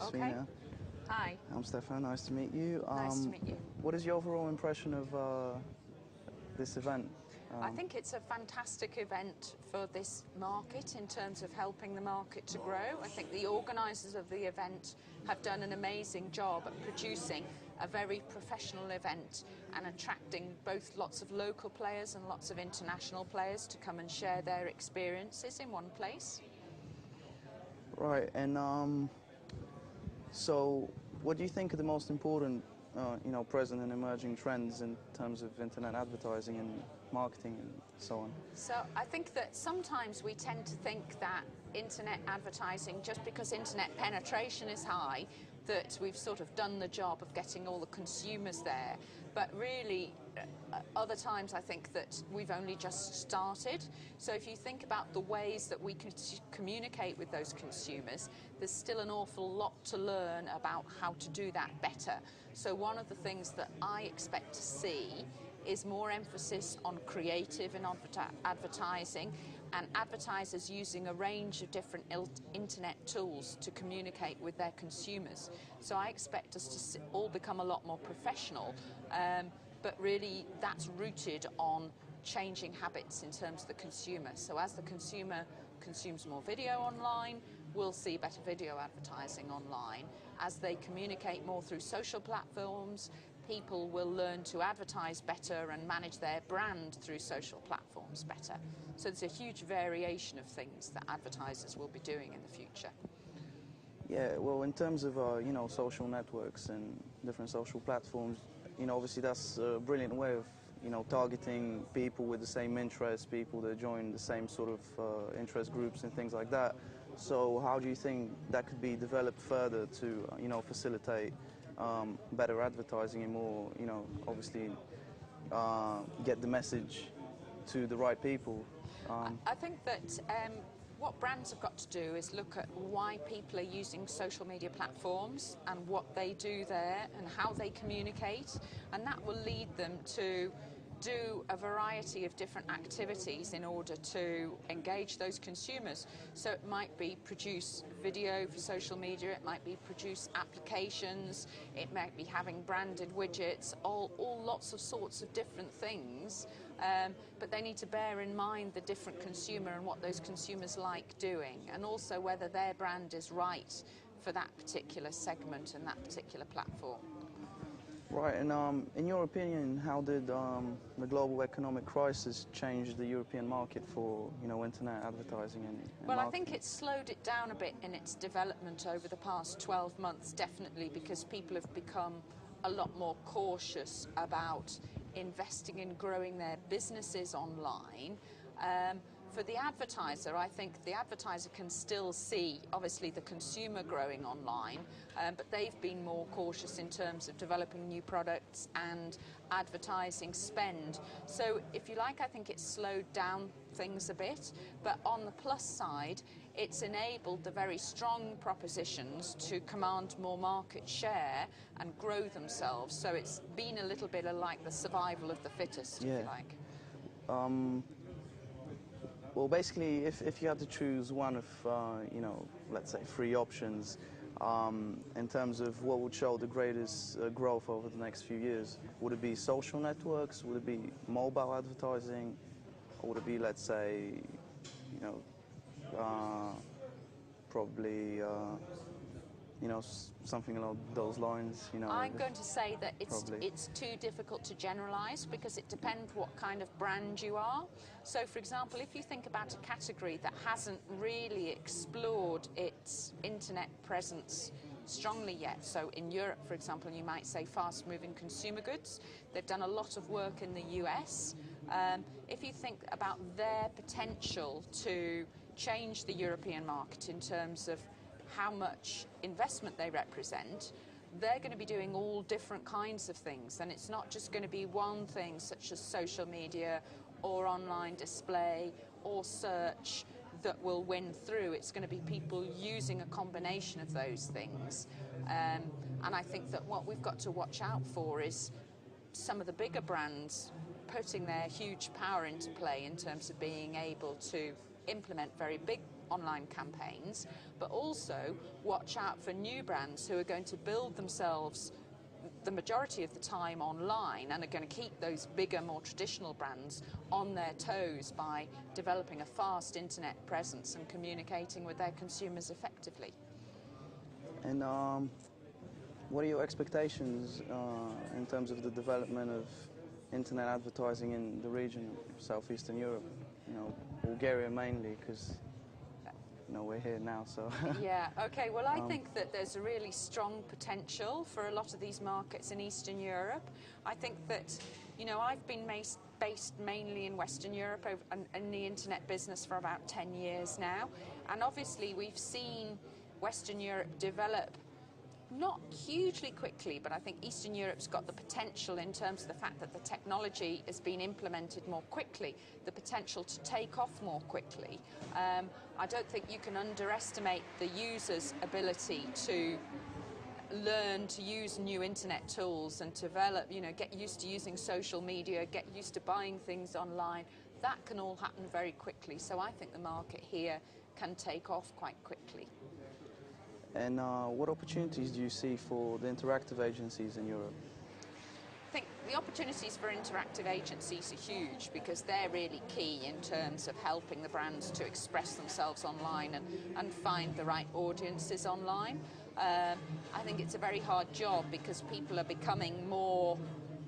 Okay. Fena. Hi. I'm Stefan. Nice to meet you. Nice to meet you. What is your overall impression of this event? I think it's a fantastic event for this market in terms of helping the market to grow. I think the organisers of the event have done an amazing job at producing a very professional event and attracting both lots of local players and lots of international players to come and share their experiences in one place. Right, and so what do you think are the most important, present and emerging trends in terms of internet advertising and marketing and so on? So I think that sometimes we tend to think that internet advertising, just because internet penetration is high, that we've sort of done the job of getting all the consumers there. But really, other times I think that we've only just started. So if you think about the ways that we can communicate with those consumers, there's still an awful lot to learn about how to do that better. So one of the things that I expect to see is more emphasis on creative and advertising, and advertisers using a range of different internet tools to communicate with their consumers. So I expect us to all become a lot more professional, but really that's rooted on changing habits in terms of the consumer. So as the consumer consumes more video online, we'll see better video advertising online. As they communicate more through social platforms, people will learn to advertise better and manage their brand through social platforms better. So there's a huge variation of things that advertisers will be doing in the future. Yeah, well, in terms of social networks and different social platforms, obviously that's a brilliant way of targeting people with the same interests, people that join the same sort of interest groups and things like that. So how do you think that could be developed further to facilitate better advertising and more, obviously get the message to the right people? I think that what brands have got to do is look at why people are using social media platforms and what they do there and how they communicate, and that will lead them to do a variety of different activities in order to engage those consumers. So it might be produce video for social media, it might be produce applications, it might be having branded widgets, all lots of sorts of different things, but they need to bear in mind the different consumer and what those consumers like doing, and also whether their brand is right for that particular segment and that particular platform. Right, and in your opinion, how did the global economic crisis change the European market for, internet advertising and Well, marketing? I think it's slowed it down a bit in its development over the past 12 months, definitely, because people have become a lot more cautious about investing in growing their businesses online. For the advertiser, I think the advertiser can still see, obviously, the consumer growing online, but they've been more cautious in terms of developing new products and advertising spend. So, if you like, I think it's slowed down things a bit, but on the plus side, it's enabled the very strong propositions to command more market share and grow themselves. So it's been a little bit like the survival of the fittest, if you like. Well, basically, if you had to choose one of, let's say 3 options, in terms of what would show the greatest growth over the next few years, would it be social networks, would it be mobile advertising, or would it be, let's say, probably, something along those lines, I'm going to say that probably. it's too difficult to generalise, because it depends what kind of brand you are. So, for example, if you think about a category that hasn't really explored its internet presence strongly yet, so in Europe, for example, you might say fast-moving consumer goods. They've done a lot of work in the US. If you think about their potential to change the European market in terms of how much investment they represent, they're going to be doing all different kinds of things, and it's not just going to be one thing such as social media or online display or search that will win through. It's going to be people using a combination of those things, and I think that what we've got to watch out for is some of the bigger brands putting their huge power into play in terms of being able to implement very big online campaigns, but also watch out for new brands who are going to build themselves the majority of the time online and are going to keep those bigger, more traditional brands on their toes by developing a fast internet presence and communicating with their consumers effectively. And what are your expectations in terms of the development of internet advertising in the region of Southeastern Europe? You know, Bulgaria mainly, because we're here now, so. Yeah, okay, well I think that there's a really strong potential for a lot of these markets in Eastern Europe. I think that, I've been based mainly in Western Europe in the internet business for about 10 years now, and obviously we've seen Western Europe develop not hugely quickly, but I think Eastern Europe's got the potential in terms of the fact that the technology has been implemented more quickly, the potential to take off more quickly. I don't think you can underestimate the user's ability to learn to use new internet tools and develop, get used to using social media, get used to buying things online. That can all happen very quickly. So I think the market here can take off quite quickly. And what opportunities do you see for the interactive agencies in Europe? I think the opportunities for interactive agencies are huge because they're really key in terms of helping the brands to express themselves online and find the right audiences online. I think it's a very hard job because people are becoming more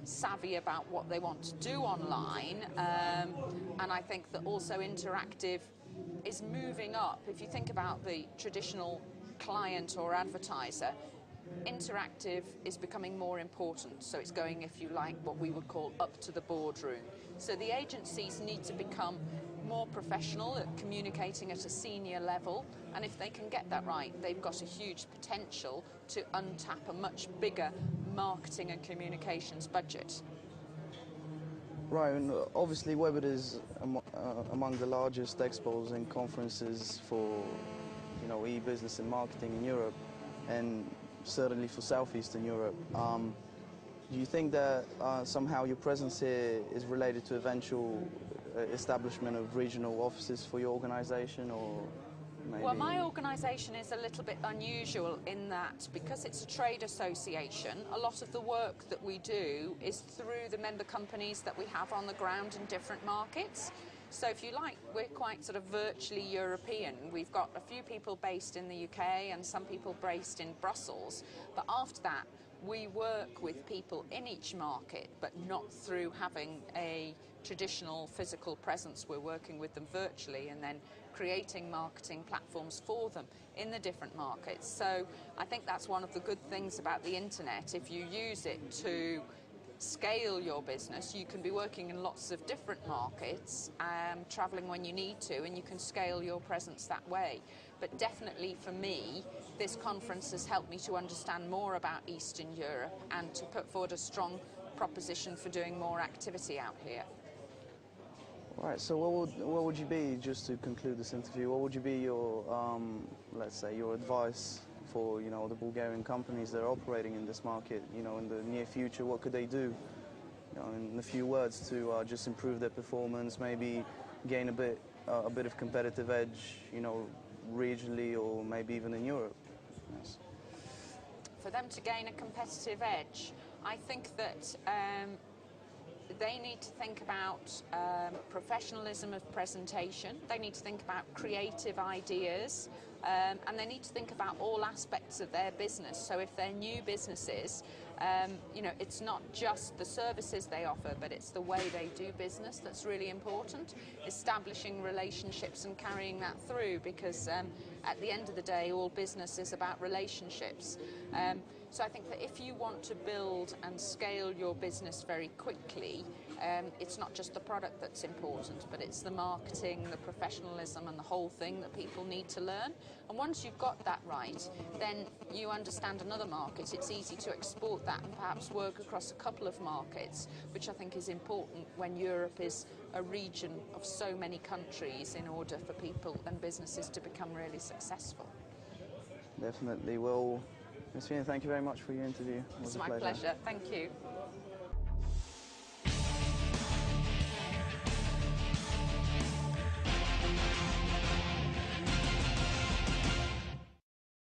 savvy about what they want to do online, and I think that also interactive is moving up. If you think about the traditional client or advertiser, interactive is becoming more important, so it's going, if you like, what we would call up to the boardroom. So the agencies need to become more professional at communicating at a senior level, and if they can get that right, they've got a huge potential to untap a much bigger marketing and communications budget. Right, and obviously Webit is among the largest expos and conferences for e-business and marketing in Europe, and certainly for Southeastern Europe. Do you think that somehow your presence here is related to eventual establishment of regional offices for your organisation, or maybe? Well, my organisation is a little bit unusual in that because it's a trade association, a lot of the work that we do is through the member companies that we have on the ground in different markets. So if you like, we're quite sort of virtually European. We've got a few people based in the UK and some people based in Brussels. But after that, we work with people in each market, but not through having a traditional physical presence. We're working with them virtually and then creating marketing platforms for them in the different markets. So I think that's one of the good things about the internet. If you use it to scale your business, you can be working in lots of different markets, traveling when you need to, and you can scale your presence that way. But definitely for me, this conference has helped me to understand more about Eastern Europe and to put forward a strong proposition for doing more activity out here. Right, so what would you be, just to conclude this interview, what would you be your, let's say, your advice for the Bulgarian companies that are operating in this market, in the near future? What could they do, in a few words, to just improve their performance, maybe gain a bit of competitive edge, regionally or maybe even in Europe? Yes. For them to gain a competitive edge, I think that they need to think about professionalism of presentation, they need to think about creative ideas, and they need to think about all aspects of their business. So if they're new businesses, it's not just the services they offer, but it's the way they do business that's really important. Establishing relationships and carrying that through, because at the end of the day, all business is about relationships. So I think that if you want to build and scale your business very quickly, it's not just the product that's important, but it's the marketing, the professionalism, and the whole thing that people need to learn. And once you've got that right, then you understand another market. It's easy to export that and perhaps work across a couple of markets, which I think is important when Europe is a region of so many countries in order for people and businesses to become really successful. Definitely. Well, Ms. Fena, thank you very much for your interview. It was a pleasure. Thank you.